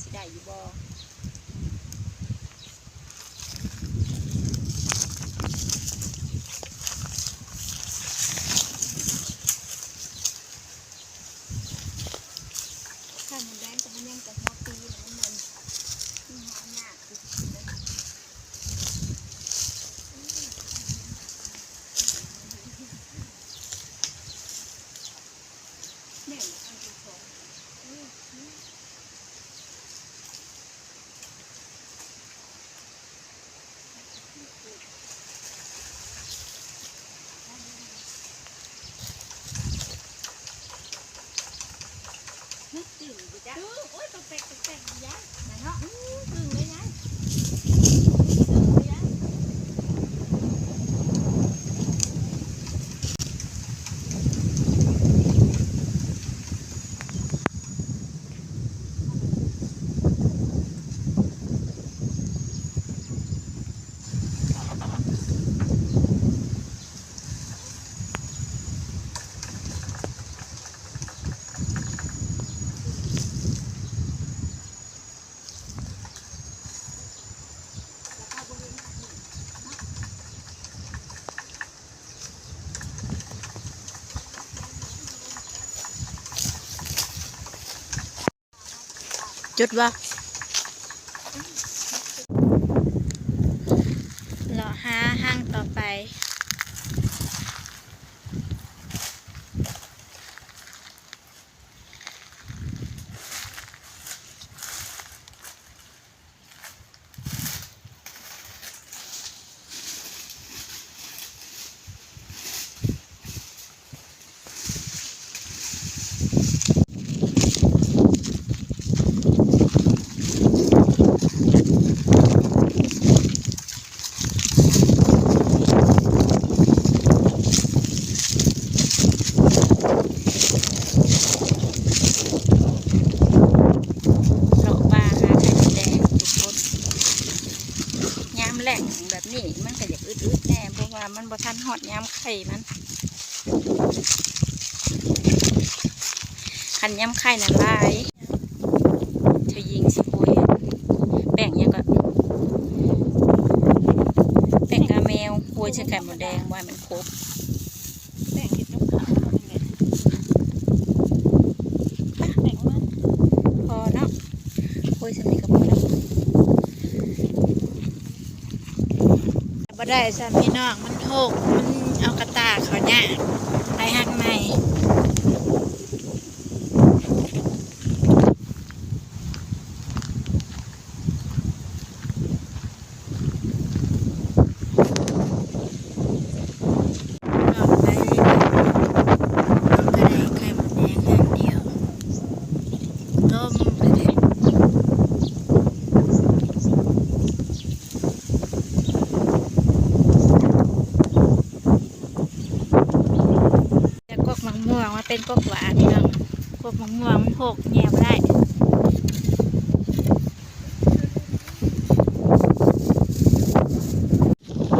สิได้อยู่บ่ถ้ามันแดงแต่มันยังจะหัวปีนะมันหาหยาดเนี่ยอันที่สองตื่นอยู่จ้ะโอ้ยตกแตกยายนะเนาะตื่นเลยยายตื่นเลยยายจุดว่าเราหาห้างต่อไปแหล่งแบบนี้มันก็อยากอึดๆแน่เพราะว่ามันบ่ทันหอดย้ำไข่มันคันย้ำไข่นั่นลายเธอยิงสิปุยแบ่งยังก็แบ่งกาแมวปุยใช้ไข่หมดแดงไว้มันครบแบ่งกินน้ำขาวแบ่งมาพอเนาะปุยสำนีกับพอแล้วบ่ได้สามีน้องมันโถกมันเอากระตาเขาเนี่ยไปหักในเป็นกกหวานพี่น้องกกมะม่วงมันโผกแง่ไม่ได้เ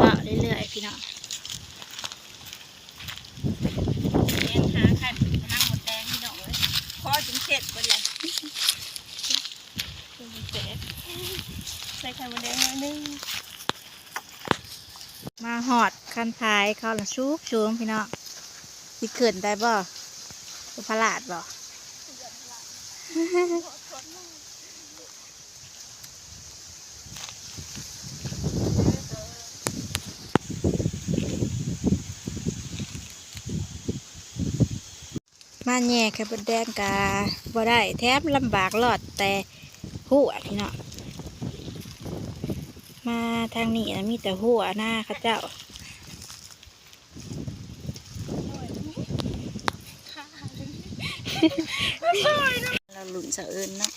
ลาะเรื่อยๆพี่น้องแดงหาไข่นั่งหมดแดงพี่น้องเลยพอถึงเสร็จหมดเลยใส่ไข่หมดแดงนิดนึงมาหอดคันท้ายเขาละชุบชูงพี่น้องสิเขินได้บ่พลาดบ่มาแย่ไข่มดแดงกาบ่ได้แทบลำบากรอดแต่หัวพี่เนาะมาทางนี้นะมีแต่หัวหน้าข้าเจ้าเราหลุนเสือเอิญเนาะ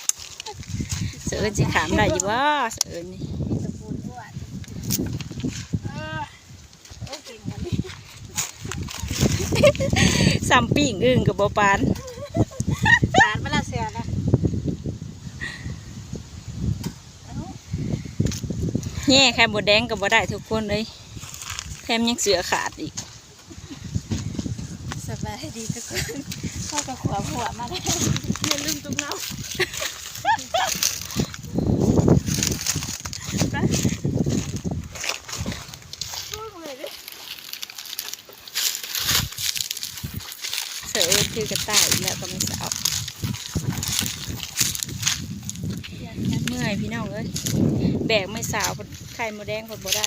เสือเอิญจะขามได้อยู่บ่เสือเอิญนี่ซัมปิ้งอึ่งกับบ่ปานปานมาละเสือนะแง่แค่บดแดงกับบ่ได้ทุกคนเลยแถมยังเสือขาดอีกสบายดีทุกคนเข้ากับหัวมาได้อย่าลืมจุ่มน้ำ เสือคือกระต่ายแล้วก็ไม่สาวเมื่อยพี่น้องเอ้ยแบกไม่สาวไข่มดแดงพอบ่ได้